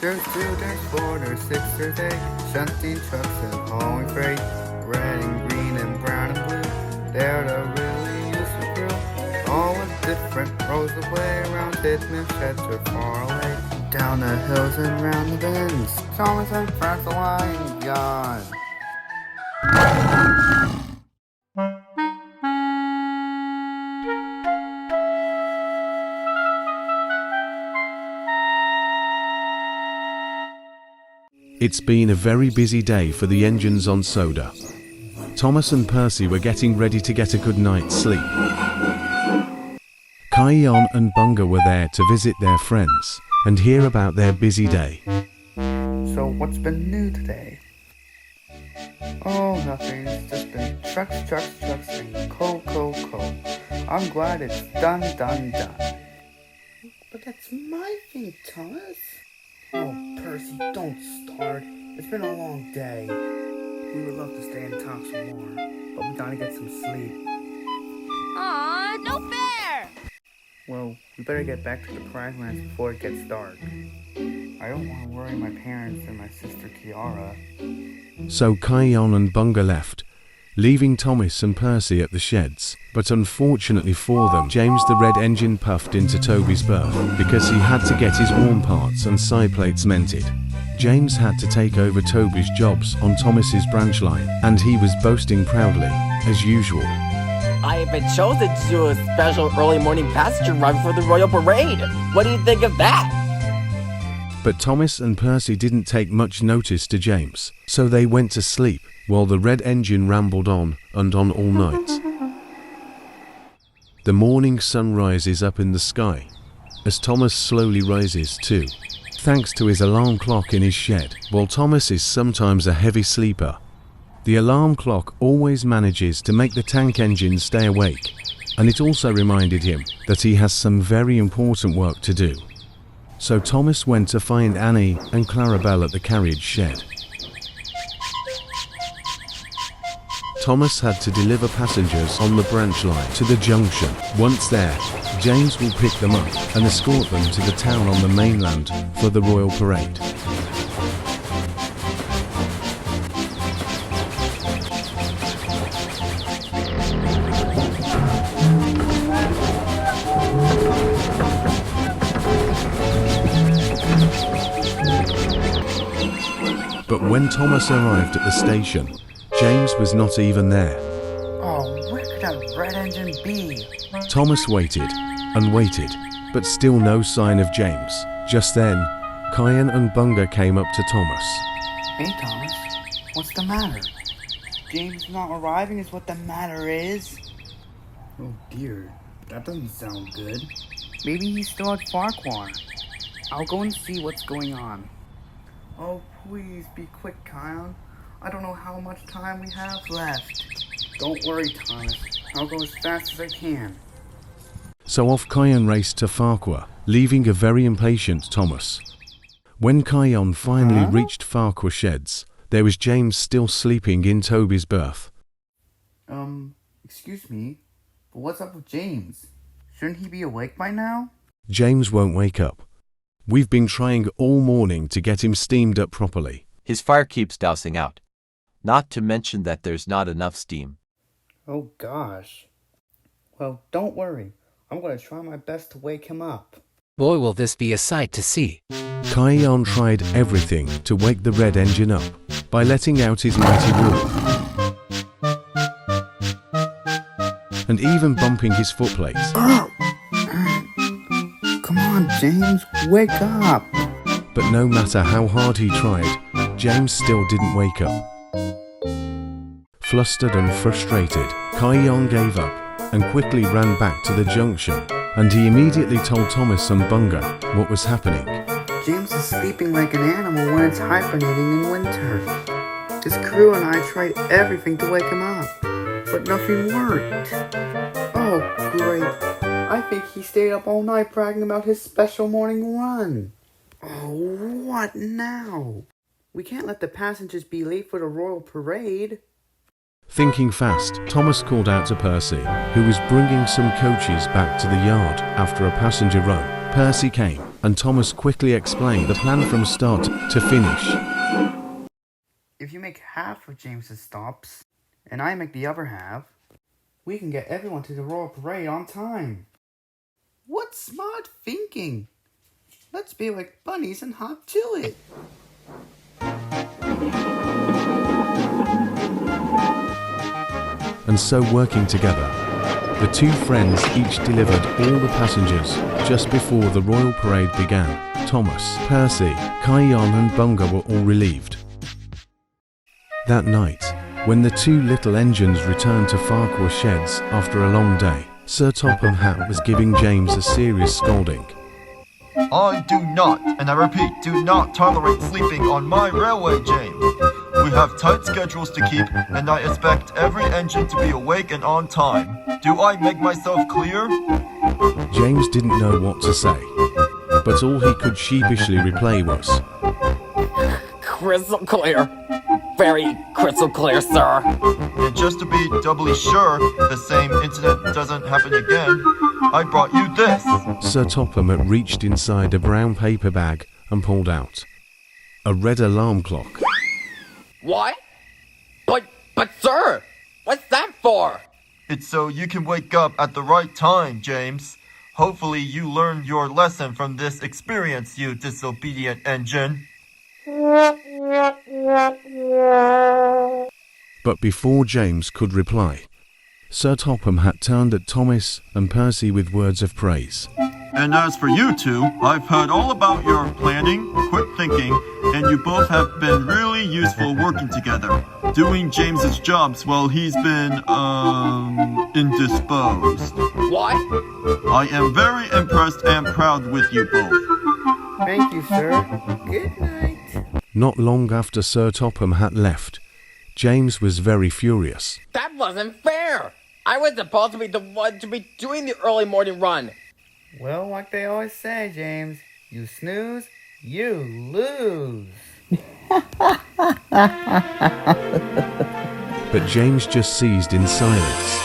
There's 2, there's 4, there's 6, there's 8, shunting trucks and hauling freight. Red and green and brown and blue, they're the really useful crew. All with different rows of way around Tidman sheds are far away. Down the hills and round the bends, Thomas and Frank the Lion God. It's been a very busy day for the engines on Soda. Thomas and Percy were getting ready to get a good night's sleep. Kion and Bunga were there to visit their friends and hear about their busy day. So what's been new today? Oh, nothing. It's just been trucks, and coal. I'm glad it's done. But that's my thing, Thomas. Oh, Percy, don't start. It's been a long day. We would love to stay and talk some more, but we gotta get some sleep. Aw, no fair! Well, we better get back to the prize lands before it gets dark. I don't want to worry my parents and my sister Kiara. So Kion and Bunga left, leaving Thomas and Percy at the sheds. But unfortunately for them, James the Red Engine puffed into Toby's berth because he had to get his worn parts and side plates mended. James had to take over Toby's jobs on Thomas's branch line, and he was boasting proudly, as usual. I have been chosen to do a special early morning passenger run for the Royal Parade. What do you think of that? But Thomas and Percy didn't take much notice to James, so they went to sleep while the Red Engine rambled on and on all night. The morning sun rises up in the sky, as Thomas slowly rises too, thanks to his alarm clock in his shed. While Thomas is sometimes a heavy sleeper, the alarm clock always manages to make the tank engine stay awake, and it also reminded him that he has some very important work to do. So Thomas went to find Annie and Clarabelle at the carriage shed. Thomas had to deliver passengers on the branch line to the junction. Once there, James will pick them up and escort them to the town on the mainland for the Royal Parade. But when Thomas arrived at the station, James was not even there. Oh, where could that Red Engine be? Thomas waited and waited, but still no sign of James. Just then, Kion and Bunga came up to Thomas. Hey, Thomas. What's the matter? James not arriving is what the matter is? Oh dear, that doesn't sound good. Maybe he's still at Farquhar. I'll go and see what's going on. Oh, please be quick, Kion. I don't know how much time we have left. Don't worry, Thomas. I'll go as fast as I can. So off Kion raced to Farquhar, leaving a very impatient Thomas. When Kion finally reached Farquhar sheds, there was James still sleeping in Toby's berth. Excuse me, but what's up with James? Shouldn't he be awake by now? James won't wake up. We've been trying all morning to get him steamed up properly. His fire keeps dousing out. Not to mention that there's not enough steam. Oh gosh. Well, don't worry. I'm going to try my best to wake him up. Boy, will this be a sight to see. Kion tried everything to wake the Red Engine up by letting out his mighty roar and even bumping his footplates. Come on, James, wake up. But no matter how hard he tried, James still didn't wake up. Flustered and frustrated, Kion gave up and quickly ran back to the junction, and he immediately told Thomas and Bunga what was happening. James is sleeping like an animal when it's hibernating in winter. His crew and I tried everything to wake him up, but nothing worked. Oh, great. I think he stayed up all night bragging about his special morning run. Oh, what now? We can't let the passengers be late for the Royal Parade. Thinking fast, Thomas called out to Percy, who was bringing some coaches back to the yard after a passenger row. Percy came, and Thomas quickly explained the plan from start to finish. If you make half of James's stops, and I make the other half, we can get everyone to the Royal Parade on time. What smart thinking! Let's be like bunnies and hop to it. And so working together, the two friends each delivered all the passengers just before the Royal Parade began. Thomas, Percy, Kion and Bunga were all relieved. That night, when the two little engines returned to Farquhar sheds after a long day, Sir Topham Hatt was giving James a serious scolding. I do not, and I repeat, do not tolerate sleeping on my railway, James. We have tight schedules to keep, and I expect every engine to be awake and on time. Do I make myself clear? James didn't know what to say, but all he could sheepishly reply was, Crystal clear. Very crystal clear, sir. And just to be doubly sure the same incident doesn't happen again, I brought you this. Sir Topham had reached inside a brown paper bag and pulled out a red alarm clock. What? But sir, what's that for? It's so you can wake up at the right time, James. Hopefully you learned your lesson from this experience, you disobedient engine. But before James could reply, Sir Topham had turned at Thomas and Percy with words of praise. And as for you two, I've heard all about your planning, quick thinking, and you both have been really useful working together, doing James's jobs while he's been, indisposed. What? I am very impressed and proud with you both. Thank you, sir. Good night. Not long after Sir Topham had left, James was very furious. That wasn't fair. I was supposed to be the one to be doing the early morning run. Well, like they always say, James, you snooze, you lose. But James just seized in silence.